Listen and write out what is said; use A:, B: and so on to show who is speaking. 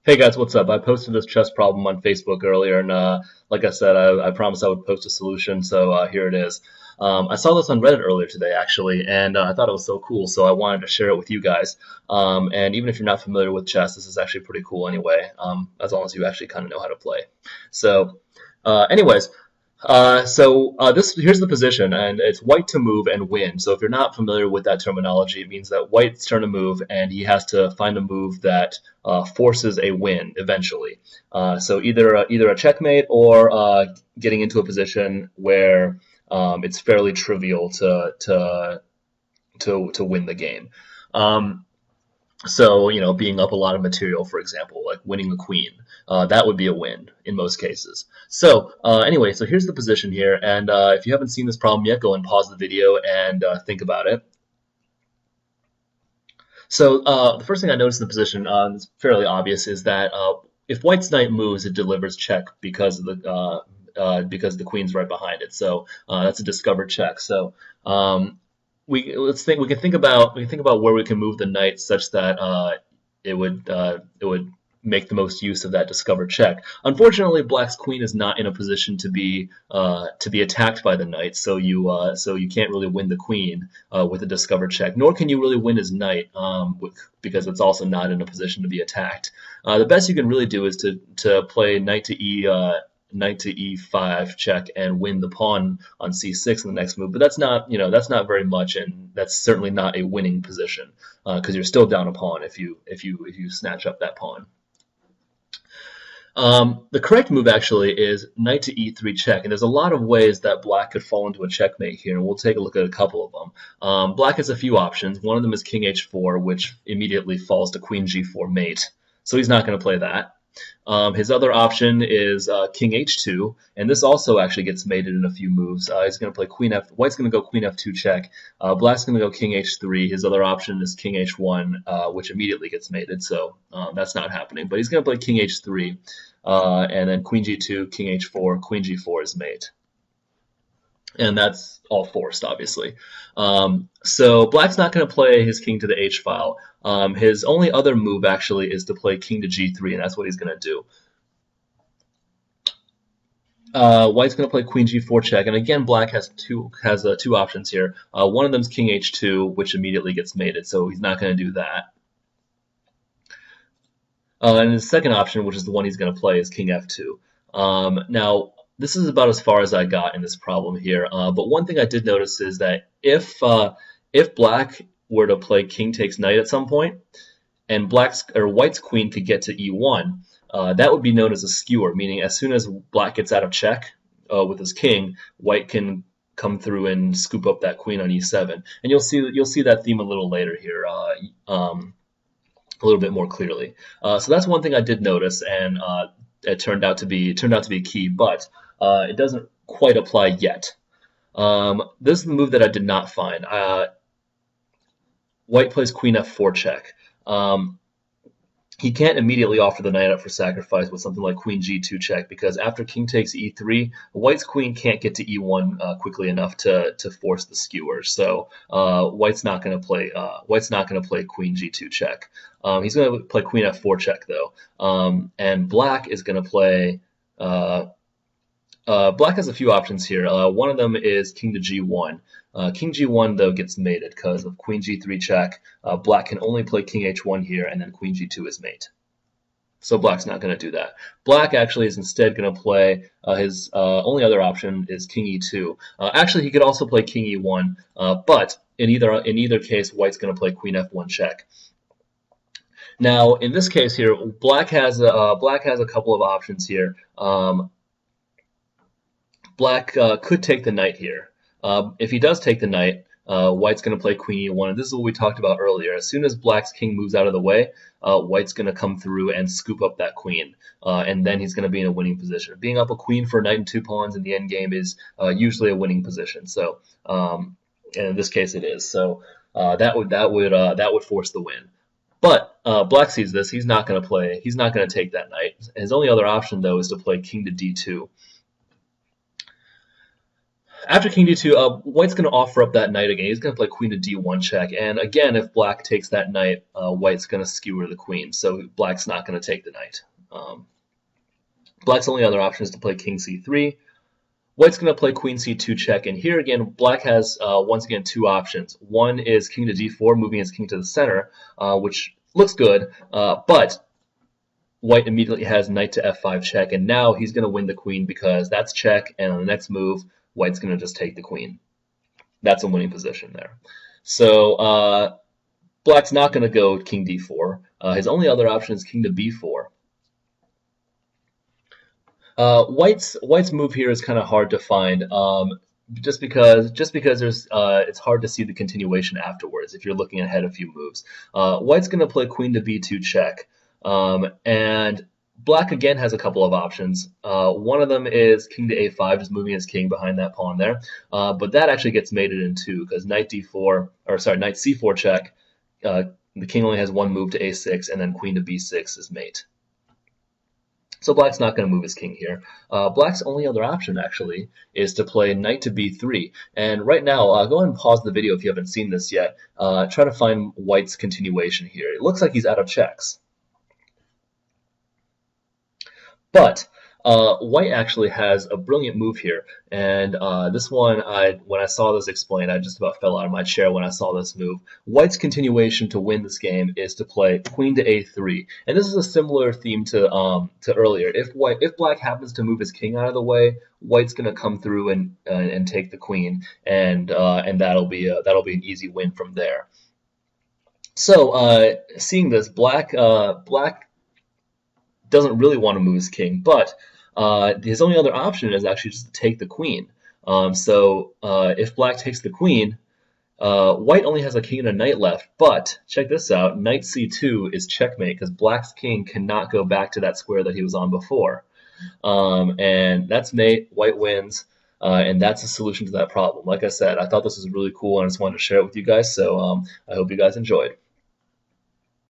A: Hey guys, what's up? I posted this chess problem on Facebook earlier, and like I said, I promised I would post a solution, so here it is. I saw this on Reddit earlier today, actually, and I thought it was so cool, so I wanted to share it with you guys. And even if you're not familiar with chess, this is actually pretty cool anyway, as long as you actually kind of know how to play. So, anyways, this here's the position, and it's white to move and win. So if you're not familiar with that terminology, it means that white's turn to move, and he has to find a move that forces a win eventually. So either a checkmate or getting into a position where it's fairly trivial to win the game. So, being up a lot of material, for example, like winning the queen, that would be a win in most cases. So, anyway, so here's the position here, and if you haven't seen this problem yet, go and pause the video and think about it. So, the first thing I noticed in the position, is fairly obvious, is that if white's knight moves, it delivers check because the queen's right behind it. So that's a discovered check. So we can think about where we can move the knight such that it would make the most use of that discovered check. Unfortunately, black's queen is not in a position to be attacked by the knight, so you can't really win the queen with a discovered check, nor can you really win his knight because it's also not in a position to be attacked. The best you can really do is to play knight to e5 check and win the pawn on c6 in the next move, but that's not very much, and that's certainly not a winning position because you're still down a pawn if you snatch up that pawn. The correct move actually is knight to e3 check, and there's a lot of ways that black could fall into a checkmate here, and we'll take a look at a couple of them. Black has a few options. One of them is king h4, which immediately falls to queen g4 mate, so he's not going to play that. His other option is king h2, and this also actually gets mated in a few moves. He's going to play queen f. White's going to go queen f2 check. Black's going to go king h3. His other option is king h1, which immediately gets mated, so that's not happening. But he's going to play king h3, and then queen g2, king h4, queen g4 is mate. And that's all forced, obviously. So black's not going to play his king to the h file. His only other move actually is to play king to g3, and that's what he's going to do. White's going to play queen g4 check, and again, black has two options here. One of them is king h2, which immediately gets mated, so he's not going to do that. And his second option, which is the one he's going to play, is king f2. Now, this is about as far as I got in this problem here. But one thing I did notice is that if black were to play king takes knight at some point, and white's queen could get to e1, that would be known as a skewer, meaning as soon as black gets out of check with his king, white can come through and scoop up that queen on e7. And you'll see that theme a little later here, a little bit more clearly. So that's one thing I did notice, and it turned out to be key, but it doesn't quite apply yet. This is the move that I did not find. White plays queen f4 check. He can't immediately offer the knight up for sacrifice with something like queen g2 check, because after king takes e3, white's queen can't get to e1 quickly enough to force the skewer. So white's not going to play queen g2 check. He's going to play queen f4 check though, and black is going to play. Black has a few options here. One of them is king to g1. King g1 though gets mated because of queen g3 check. Black can only play king h1 here, and then queen g2 is mate. So black's not going to do that. Black actually is instead going to play his only other option is king e2. Actually, he could also play king e1, but in either case, white's going to play queen f1 check. Now, in this case here, black has a couple of options here. Black could take the knight here. If he does take the knight, white's going to play queen e1, and this is what we talked about earlier. As soon as black's king moves out of the way, white's going to come through and scoop up that queen, and then he's going to be in a winning position. Being up a queen for a knight and two pawns in the endgame is usually a winning position. So, and in this case, it is. So that would force the win. But black sees this. He's not going to take that knight. His only other option though is to play king to d2. After king d2, white's going to offer up that knight again. He's going to play queen to d1 check. And again, if black takes that knight, white's going to skewer the queen. So black's not going to take the knight. Black's only other option is to play king c3. White's going to play queen c2 check. And here again, black has, once again, two options. One is king to d4, moving his king to the center, which looks good. But white immediately has knight to f5 check, and now he's going to win the queen because that's check, and on the next move, white's going to just take the queen. That's a winning position there. So black's not going to go king d4. His only other option is king to b4. White's move here is kind of hard to find, just because there's it's hard to see the continuation afterwards if you're looking ahead a few moves. White's going to play queen to b2 check. And black again has a couple of options. One of them is king to a5, just moving his king behind that pawn there. But that actually gets mated in two because knight c4 check. The king only has one move to a6, and then queen to b6 is mate. So black's not going to move his king here. Black's only other option actually is to play knight to b3. And right now, go ahead and pause the video if you haven't seen this yet. Try to find white's continuation here. It looks like he's out of checks. But white actually has a brilliant move here, and this one, when I saw this explained, I just about fell out of my chair when I saw this move. White's continuation to win this game is to play queen to a3, and this is a similar theme to earlier. If black happens to move his king out of the way, white's going to come through and take the queen, and that'll be an easy win from there. So seeing this, black doesn't really want to move his king, but his only other option is actually just to take the queen. So if black takes the queen, white only has a king and a knight left, but check this out, knight c2 is checkmate because black's king cannot go back to that square that he was on before. And that's mate, white wins, and that's the solution to that problem. Like I said, I thought this was really cool and I just wanted to share it with you guys, so I hope you guys enjoyed.